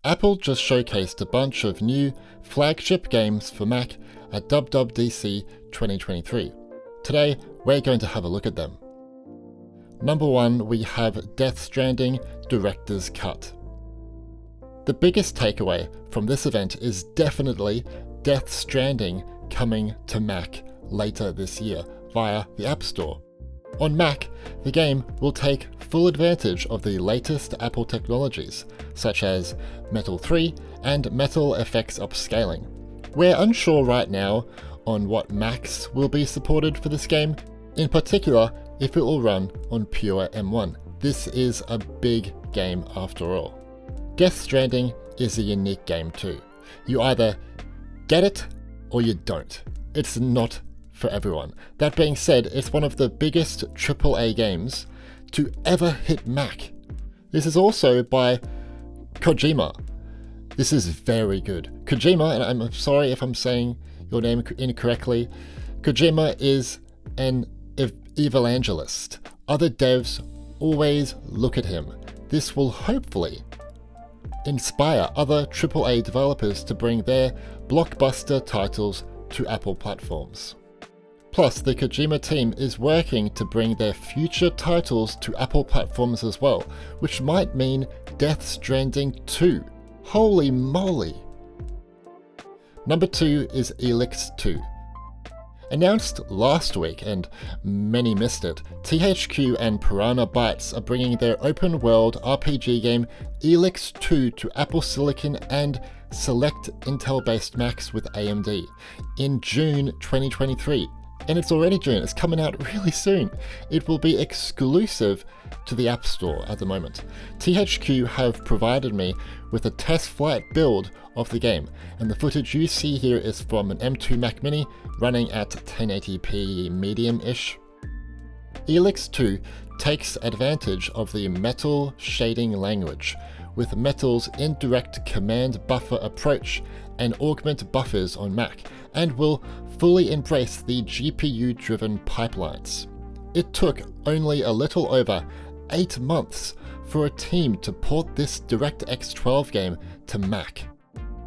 Apple just showcased a bunch of new flagship games for Mac at WWDC 2023. Today, we're going to have a look at them. Number 1, we have Death Stranding Director's Cut. The biggest takeaway from this event is definitely Death Stranding coming to Mac later this year via the App Store. On Mac, the game will take full advantage of the latest Apple technologies, such as Metal 3 and Metal FX upscaling. We're unsure right now on what Macs will be supported for this game, in particular if it will run on pure M1. This is a big game after all. Death Stranding is a unique game too. You either get it or you don't. It's not for everyone. That being said, it's one of the biggest AAA games to ever hit Mac. This is also by Kojima. This is very good. Kojima, and I'm sorry if I'm saying your name incorrectly, Kojima is an evangelist. Other devs always look at him. This will hopefully inspire other AAA developers to bring their blockbuster titles to Apple platforms. Plus, the Kojima team is working to bring their future titles to Apple platforms as well, which might mean Death Stranding 2. Holy moly! Number 2 is ELEX 2. Announced last week, and many missed it, THQ and Piranha Bytes are bringing their open-world RPG game ELEX 2 to Apple Silicon and select Intel-based Macs with AMD in June 2023. And it's already June, it's coming out really soon. It will be exclusive to the App Store at the moment. THQ have provided me with a test flight build of the game, and the footage you see here is from an M2 Mac Mini running at 1080p medium-ish. ELEX 2 takes advantage of the Metal shading language, with Metal's indirect command buffer approach and augment buffers on Mac, and will fully embrace the GPU-driven pipelines. It took only a little over 8 months for a team to port this DirectX 12 game to Mac.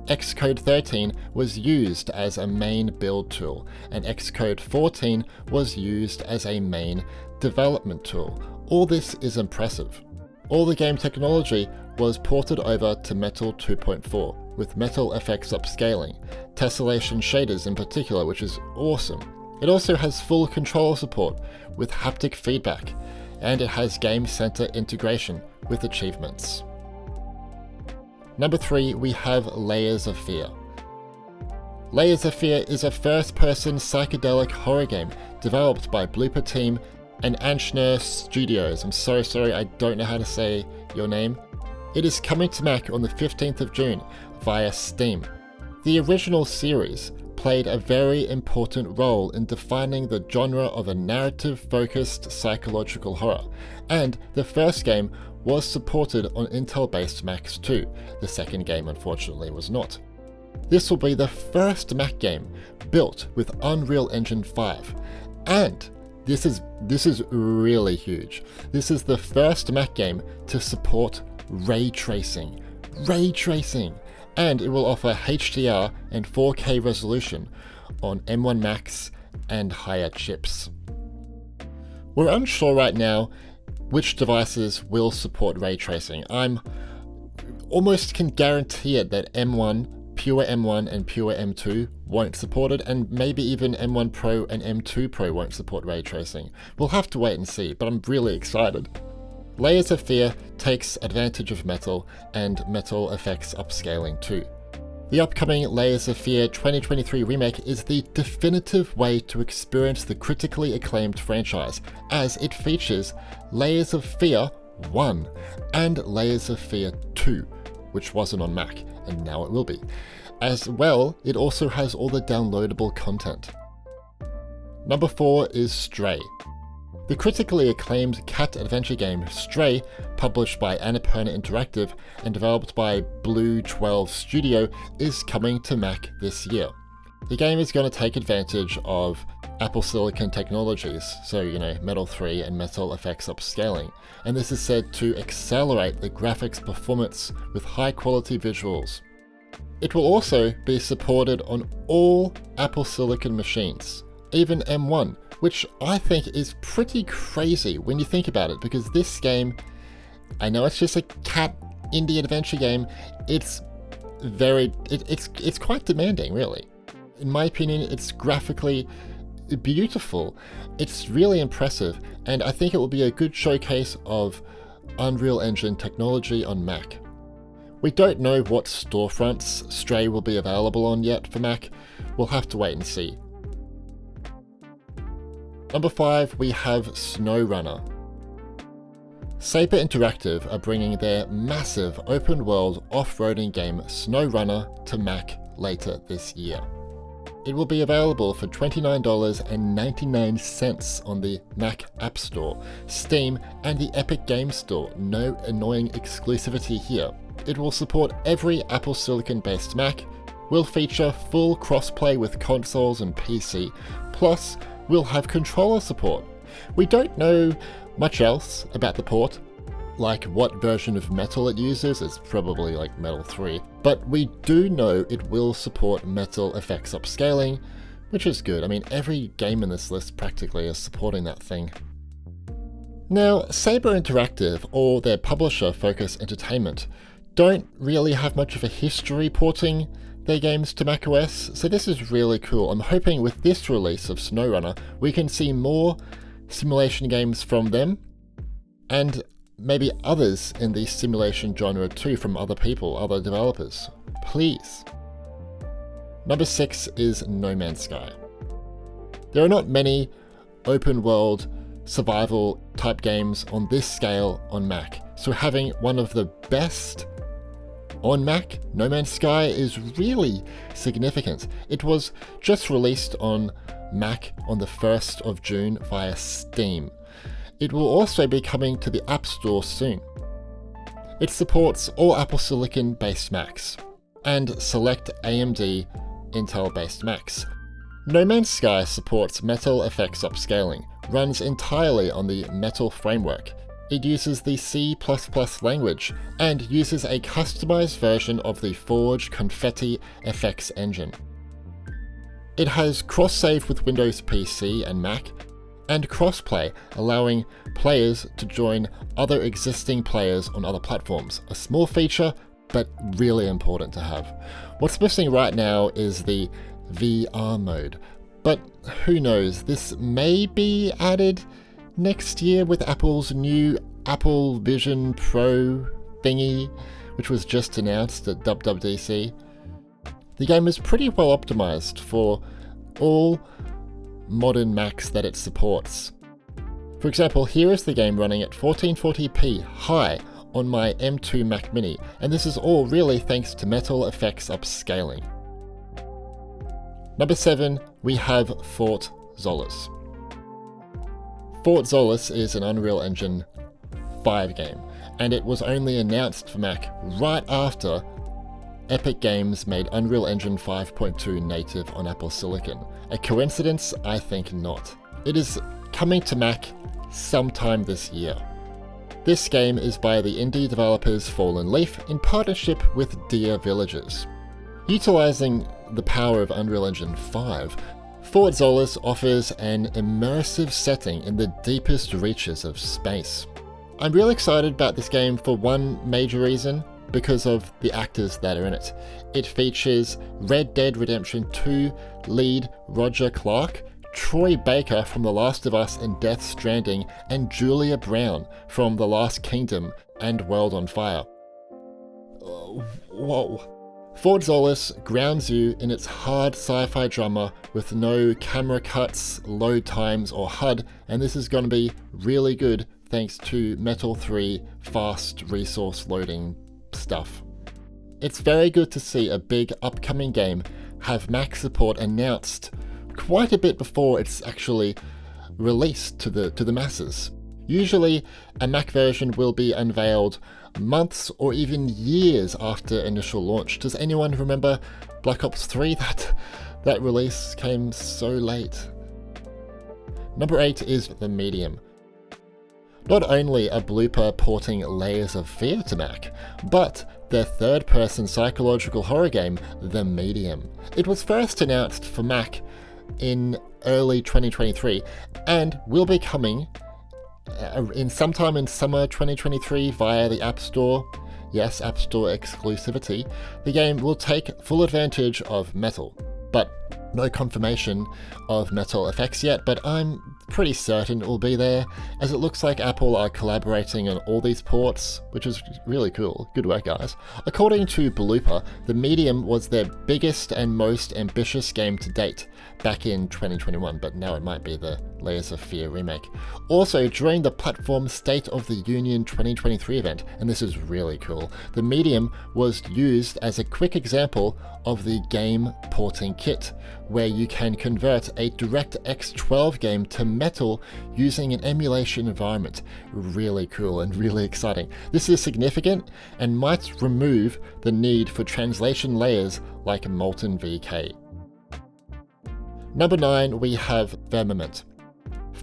Xcode 13 was used as a main build tool, and Xcode 14 was used as a main development tool. All this is impressive. All the game technology was ported over to Metal 2.4, with Metal FX upscaling, tessellation shaders in particular, which is awesome. It also has full controller support with haptic feedback, and it has Game Center integration with achievements. Number 3, we have Layers of Fear. Layers of Fear is a first-person psychedelic horror game developed by Blooper Team and Anchner Studios. I'm so sorry, I don't know how to say your name. It is coming to Mac on the 15th of June via Steam. The original series played a very important role in defining the genre of a narrative-focused psychological horror, and the first game was supported on Intel-based Macs too. The second game unfortunately was not. This will be the first Mac game built with Unreal Engine 5, and this is really huge. This is the first Mac game to support ray tracing, and it will offer HDR and 4K resolution on M1 Macs and higher chips. We're unsure right now which devices will support ray tracing. I'm almost can guarantee it that M1, pure M1 and pure M2 won't support it, and maybe even M1 Pro and M2 Pro won't support ray tracing. We'll have to wait and see, but I'm really excited. Layers of Fear takes advantage of Metal and Metal FX upscaling too. The upcoming Layers of Fear 2023 remake is the definitive way to experience the critically acclaimed franchise, as it features Layers of Fear 1 and Layers of Fear 2, which wasn't on Mac, and now it will be. As well, it also has all the downloadable content. Number 4 is Stray. The critically acclaimed cat adventure game Stray, published by Annapurna Interactive and developed by Blue 12 Studio, is coming to Mac this year. The game is going to take advantage of Apple Silicon technologies, so Metal 3 and Metal FX upscaling, and this is said to accelerate the graphics performance with high quality visuals. It will also be supported on all Apple Silicon machines, even M1, which I think is pretty crazy when you think about it, because this game, I know it's just a cat indie adventure game, it's quite demanding, really. In my opinion, it's graphically beautiful, it's really impressive, and I think it will be a good showcase of Unreal Engine technology on Mac. We don't know what storefronts Stray will be available on yet for Mac, we'll have to wait and see. Number 5, we have SnowRunner. Saber Interactive are bringing their massive open-world off-roading game SnowRunner to Mac later this year. It will be available for $29.99 on the Mac App Store, Steam, and the Epic Games Store. No annoying exclusivity here. It will support every Apple Silicon-based Mac, will feature full crossplay with consoles and PC, plus will have controller support. We don't know much else about the port, like what version of Metal it uses. It's probably like Metal 3, but we do know it will support Metal FX upscaling, which is good. I mean, every game in this list practically is supporting that thing. Now, Saber Interactive, or their publisher Focus Entertainment, don't really have much of a history porting their games to macOS, so this is really cool. I'm hoping with this release of SnowRunner, we can see more simulation games from them, and maybe others in the simulation genre too from other people, other developers. Please. Number 6 is No Man's Sky. There are not many open world survival type games on this scale on Mac, so having one of the best on Mac, No Man's Sky, is really significant. It was just released on Mac on the 1st of June via Steam. It will also be coming to the App Store soon. It supports all Apple Silicon based Macs and select AMD Intel based Macs. No Man's Sky supports Metal FX upscaling, runs entirely on the Metal framework. It uses the C++ language and uses a customized version of the Forge Confetti FX engine. It has cross-save with Windows PC and Mac, and crossplay, allowing players to join other existing players on other platforms. A small feature, but really important to have. What's missing right now is the VR mode, but who knows, this may be added next year with Apple's new Apple Vision Pro thingy, which was just announced at WWDC. The game is pretty well optimized for all modern Macs that it supports. For example, here is the game running at 1440p high on my M2 Mac Mini, and this is all really thanks to Metal FX upscaling. Number 7, we have Fort Solis. Fort Solis is an Unreal Engine 5 game, and it was only announced for Mac right after Epic Games made Unreal Engine 5.2 native on Apple Silicon. A coincidence? I think not. It is coming to Mac sometime this year. This game is by the indie developers Fallen Leaf in partnership with Dear Villagers. Utilizing the power of Unreal Engine 5, Fort Solis offers an immersive setting in the deepest reaches of space. I'm really excited about this game for one major reason, because of the actors that are in it. It features Red Dead Redemption 2 lead Roger Clark, Troy Baker from The Last of Us and Death Stranding, and Julia Brown from The Last Kingdom and World on Fire. Whoa. Fort Solis grounds you in its hard sci-fi drama with no camera cuts, load times, or HUD, and this is going to be really good thanks to Metal 3 fast resource loading stuff. It's very good to see a big upcoming game have Mac support announced quite a bit before it's actually released to the masses. Usually a Mac version will be unveiled months or even years after initial launch. Does anyone remember Black Ops 3? That release came so late. Number 8 is The Medium. Not only a blooper porting Layers of Fear to Mac, but their third-person psychological horror game, The Medium. It was first announced for Mac in early 2023 and will be coming sometime in summer 2023 via the App Store. Yes, App Store exclusivity. The game will take full advantage of Metal, but no confirmation of Metal effects yet, but I'm pretty certain it will be there, as it looks like Apple are collaborating on all these ports, which is really cool. Good work, guys. According to Blooper, The Medium was their biggest and most ambitious game to date back in 2021, but now it might be the Layers of Fear remake. Also, during the platform State of the Union 2023 event, and this is really cool, The Medium was used as a quick example of the game porting kit, where you can convert a DirectX 12 game to Metal using an emulation environment. Really cool and really exciting. This is significant and might remove the need for translation layers like Molten VK. Number 9, we have Firmament.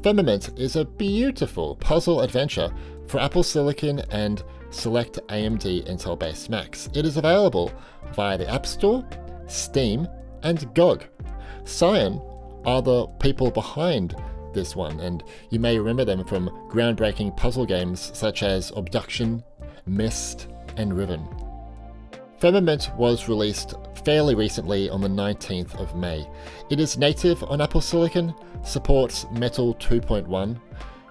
Firmament is a beautiful puzzle adventure for Apple Silicon and select AMD Intel-based Macs. It is available via the App Store, Steam, and GOG. Cyan are the people behind this one, and you may remember them from groundbreaking puzzle games such as Abduction, Myst, and Riven. Firmament was released fairly recently on the 19th of May. It is native on Apple Silicon, supports Metal 2.1,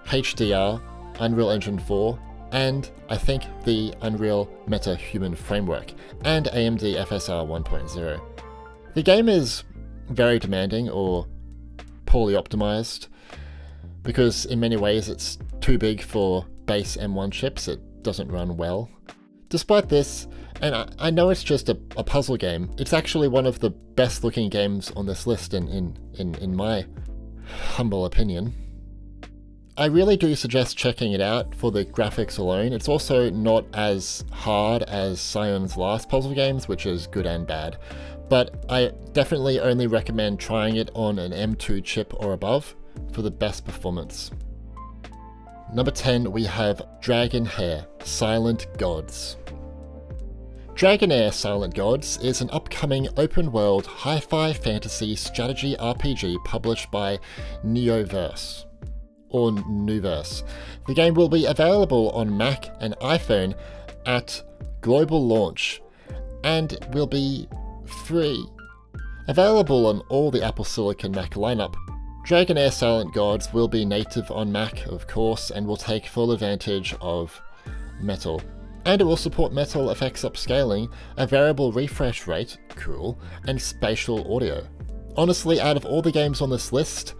HDR, Unreal Engine 4, and I think the Unreal Meta-Human Framework, and AMD FSR 1.0. The game is very demanding or poorly optimized, because in many ways it's too big for base M1 chips. It doesn't run well. Despite this, and I know it's just a puzzle game, it's actually one of the best looking games on this list in my humble opinion. I really do suggest checking it out for the graphics alone. It's also not as hard as Cyan's last puzzle games, which is good and bad, but I definitely only recommend trying it on an M2 chip or above for the best performance. Number 10, we have DragonHeir, Silent Gods. DragonHeir Silent Gods is an upcoming open-world hi-fi fantasy strategy RPG published by Neoverse, or Nuverse. The game will be available on Mac and iPhone at global launch, and will be free. Available on all the Apple Silicon Mac lineup, DragonHeir Silent Gods will be native on Mac, of course, and will take full advantage of Metal. And it will support Metal effects upscaling, a variable refresh rate, cool, and spatial audio. Honestly, out of all the games on this list,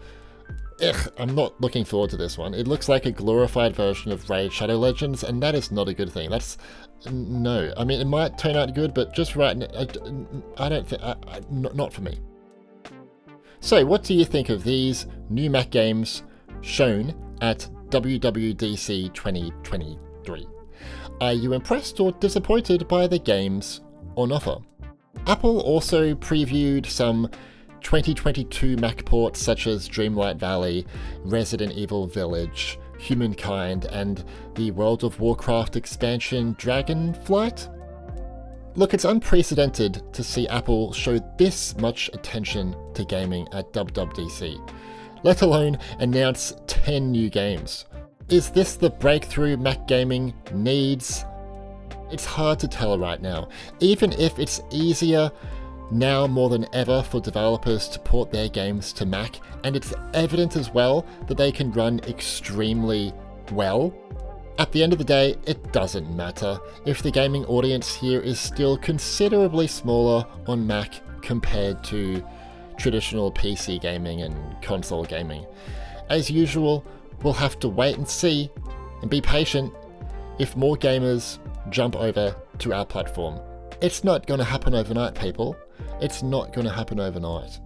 I'm not looking forward to this one. It looks like a glorified version of Raid Shadow Legends, and that is not a good thing. No. I mean, it might turn out good, but just right now, I don't think, not for me. So, what do you think of these new Mac games shown at WWDC 2023? Are you impressed or disappointed by the games on offer? Apple also previewed some 2022 Mac ports such as Dreamlight Valley, Resident Evil Village, Humankind, and the World of Warcraft expansion Dragonflight? Look, it's unprecedented to see Apple show this much attention to gaming at WWDC, let alone announce 10 new games. Is this the breakthrough Mac gaming needs? It's hard to tell right now, even if it's easier now more than ever for developers to port their games to Mac, and it's evident as well that they can run extremely well. At the end of the day, it doesn't matter if the gaming audience here is still considerably smaller on Mac compared to traditional PC gaming and console gaming. As usual, we'll have to wait and see and be patient if more gamers jump over to our platform. It's not going to happen overnight, people. It's not going to happen overnight.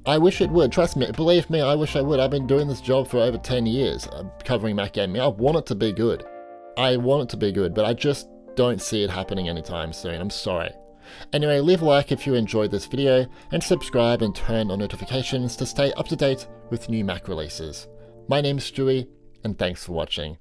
I wish it would. Trust me, believe me, I wish I would. I've been doing this job for over 10 years, covering Mac gaming. I want it to be good. But I just don't see it happening anytime soon. I'm sorry. Anyway, leave a like if you enjoyed this video, and subscribe and turn on notifications to stay up to date with new Mac releases. My name's Stewie, and thanks for watching.